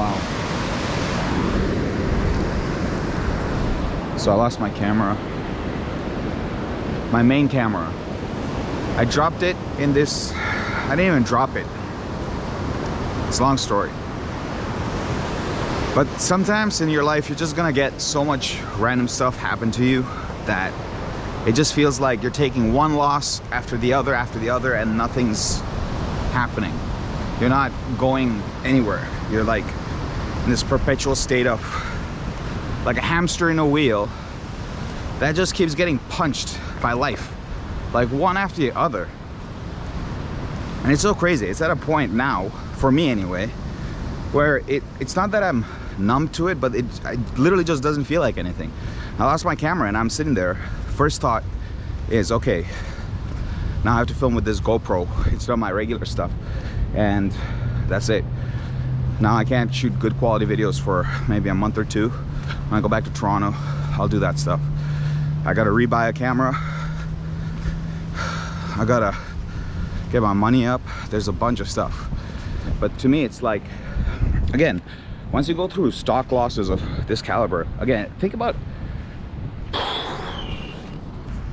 Wow. So I lost my camera. My main camera. I dropped it in this... I didn't even drop it. It's a long story. But sometimes in your life, you're just gonna get so much random stuff happen to you that it just feels like you're taking one loss after the other, and nothing's happening. You're not going anywhere. You're like in this perpetual state of like a hamster in a wheel that just keeps getting punched by life, like one after the other. And it's so crazy. It's at a point now, for me anyway, where it's not that I'm numb to it, but it literally just doesn't feel like anything. I lost my camera and I'm sitting there. First thought is, okay, now I have to film with this GoPro instead of my regular stuff, and that's it. Now I can't shoot good quality videos for maybe a month or two. When I go back to Toronto, I'll do that stuff. I gotta rebuy a camera. I gotta get my money up. There's a bunch of stuff. But to me, it's like, again, once you go through stock losses of this caliber, again, think about...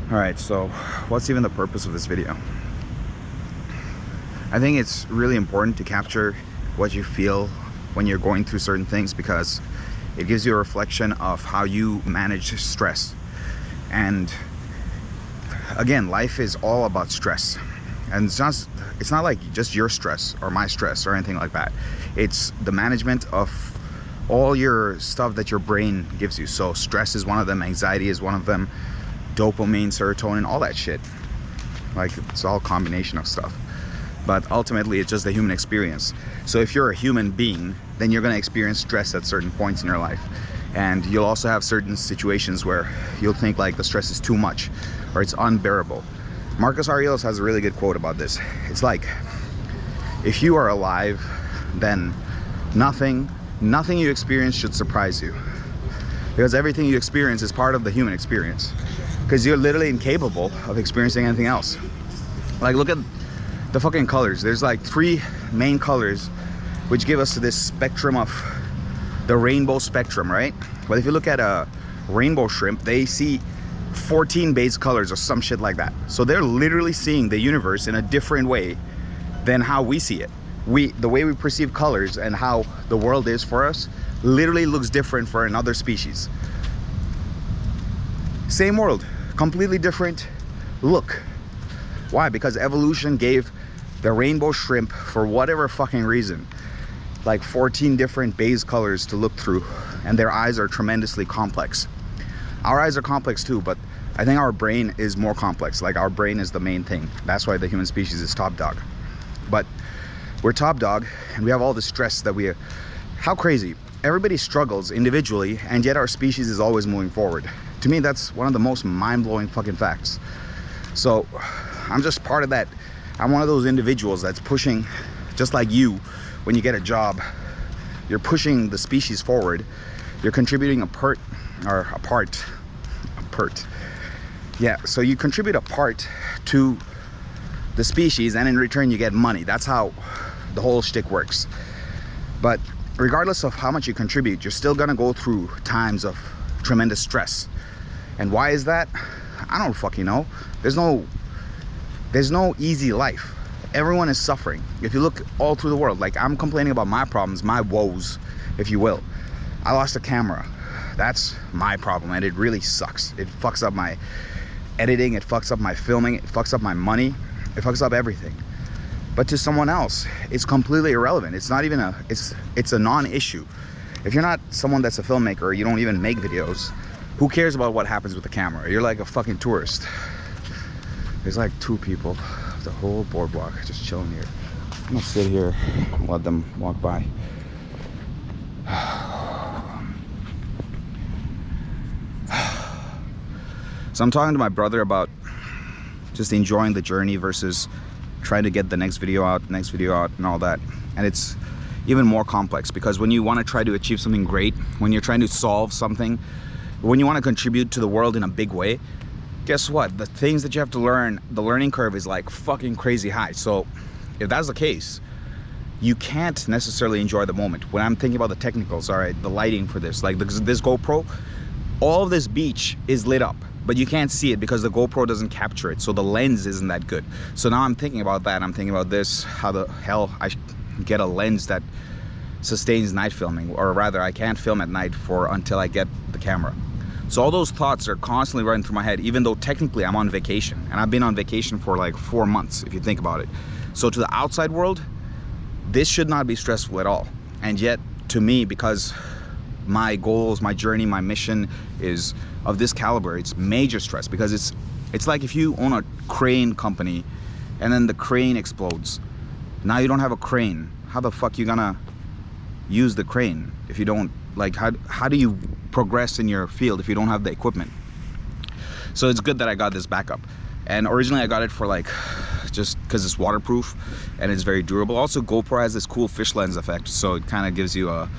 All right, so what's even the purpose of this video? I think it's really important to capture what you feel when you're going through certain things, because it gives you a reflection of how you manage stress. And again, life is all about stress. And it's not like just your stress or my stress or anything like that. It's the management of all your stuff that your brain gives you. So stress is one of them, anxiety is one of them, dopamine, serotonin, all that shit. Like, it's all a combination of stuff. But ultimately, it's just the human experience. So if you're a human being, then you're gonna experience stress at certain points in your life. And you'll also have certain situations where you'll think like the stress is too much or it's unbearable. Marcus Aurelius has a really good quote about this. It's like, if you are alive, then nothing you experience should surprise you. Because everything you experience is part of the human experience. Because you're literally incapable of experiencing anything else. Like, look at the fucking colors. There's like 3 main colors which give us this spectrum of the rainbow spectrum, right? But if you look at a rainbow shrimp, they see 14 base colors or some shit like that. So they're literally seeing the universe in a different way than how we see it. The way we perceive colors and how the world is for us literally looks different for another species. Same world, completely different look. Why? Because evolution gave the rainbow shrimp, for whatever fucking reason, like 14 different base colors to look through, and their eyes are tremendously complex. Our eyes are complex too, but I think our brain is more complex. Like, our brain is the main thing. That's why the human species is top dog. But we're top dog, and we have all the stress that we have. How crazy. Everybody struggles individually, and yet our species is always moving forward. To me, that's one of the most mind-blowing fucking facts. So I'm just part of that. I'm one of those individuals that's pushing, just like you, when you get a job, you're pushing the species forward. You're contributing a part. Yeah, so you contribute a part to the species, and in return you get money. That's how the whole shtick works. But regardless of how much you contribute, you're still gonna go through times of tremendous stress. And why is that? I don't fucking know. There's no easy life. Everyone is suffering. If you look all through the world, like, I'm complaining about my problems, my woes, if you will. I lost a camera. That's my problem, and it really sucks. It fucks up my editing, it fucks up my filming, it fucks up my money, it fucks up everything. But to someone else, it's completely irrelevant. It's not even it's a non-issue. If you're not someone that's a filmmaker, you don't even make videos, who cares about what happens with the camera? You're like a fucking tourist. There's like 2 people, the whole boardwalk, just chilling here. I'm gonna sit here and let them walk by. So I'm talking to my brother about just enjoying the journey versus trying to get the next video out, and all that. And it's even more complex, because when you want to try to achieve something great, when you're trying to solve something, when you want to contribute to the world in a big way, guess what? The things that you have to learn, the learning curve is like fucking crazy high. So if that's the case, you can't necessarily enjoy the moment. When I'm thinking about the technicals, all right, the lighting for this, like this GoPro, all of this beach is lit up, but you can't see it because the GoPro doesn't capture it, so the lens isn't that good. So now I'm thinking about that. I'm thinking about this, how the hell I get a lens that sustains night filming, or rather I can't film at night until I get the camera. So all those thoughts are constantly running through my head, even though technically I'm on vacation, and I've been on vacation for like 4 months if you think about it. So to the outside world, this should not be stressful at all, and yet to me, because my goals, my journey, my mission is of this caliber, it's major stress. Because it's like if you own a crane company and then the crane explodes. Now you don't have a crane. How the fuck you gonna use the crane if you don't, like, how do you progress in your field if you don't have the equipment? So it's good that I got this backup. And originally I got it for like, just because it's waterproof and it's very durable. Also, GoPro has this cool fish lens effect, so it kind of gives you a,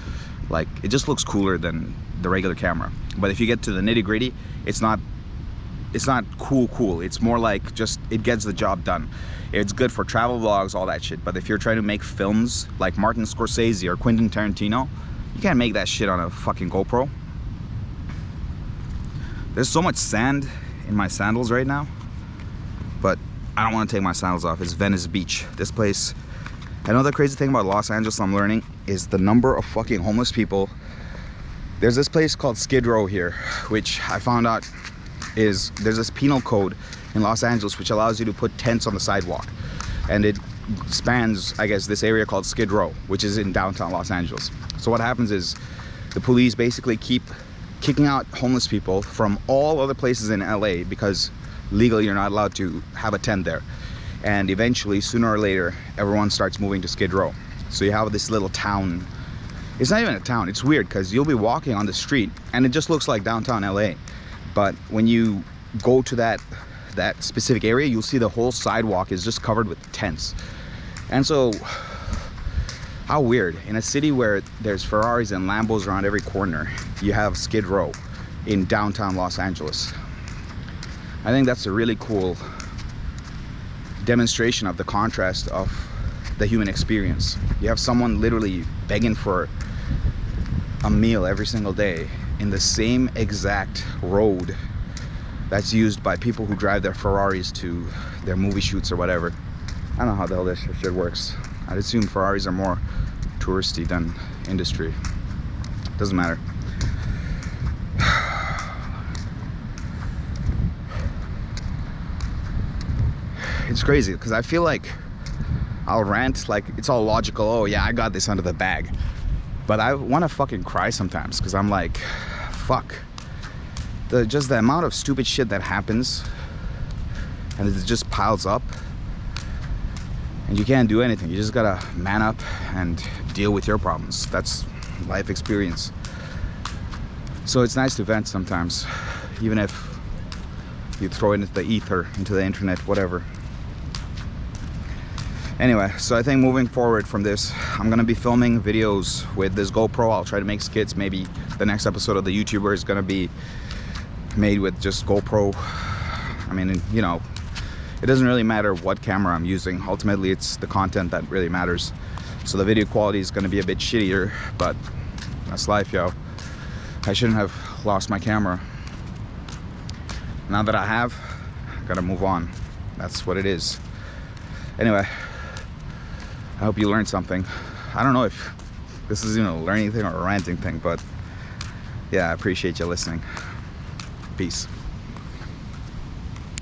like, it just looks cooler than the regular camera. But if you get to the nitty-gritty, it's not cool. It's more like just, it gets the job done. It's good for travel vlogs, all that shit. But if you're trying to make films like Martin Scorsese or Quentin Tarantino, you can't make that shit on a fucking GoPro. There's so much sand in my sandals right now, but I don't want to take my sandals off. It's Venice Beach. This place, another crazy thing about Los Angeles I'm learning is the number of fucking homeless people. There's this place called Skid Row here, which I found out is, there's this penal code in Los Angeles which allows you to put tents on the sidewalk, and it spans, I guess, this area called Skid Row, which is in downtown Los Angeles. So what happens is the police basically keep kicking out homeless people from all other places in LA because legally you're not allowed to have a tent there. And eventually, sooner or later, everyone starts moving to Skid Row. So you have this little town. It's not even a town. It's weird because you'll be walking on the street and it just looks like downtown LA. But when you go to that specific area, you'll see the whole sidewalk is just covered with tents. And so, how weird. In a city where there's Ferraris and Lambos around every corner, you have Skid Row in downtown Los Angeles. I think that's a really cool demonstration of the contrast of the human experience. You have someone literally begging for a meal every single day in the same exact road that's used by people who drive their Ferraris to their movie shoots or whatever. I don't know how the hell this shit works. I'd assume Ferraris are more touristy than industry. Doesn't matter. It's crazy because I feel like I'll rant like it's all logical. Oh yeah, I got this under the bag. But I want to fucking cry sometimes because I'm like, fuck. Just the amount of stupid shit that happens and it just piles up and you can't do anything. You just gotta man up and deal with your problems. That's life experience. So it's nice to vent sometimes, even if you throw it into the ether, into the internet, whatever. Anyway, so I think moving forward from this, I'm gonna be filming videos with this GoPro. I'll try to make skits. Maybe the next episode of the YouTuber is gonna be made with just GoPro. I mean, you know, it doesn't really matter what camera I'm using. Ultimately, it's the content that really matters. So the video quality is gonna be a bit shittier, but that's life, yo. I shouldn't have lost my camera. Now that I have, I gotta move on. That's what it is. Anyway, I hope you learned something. I don't know if this is, you know, a learning thing or a ranting thing, but yeah, I appreciate you listening. Peace.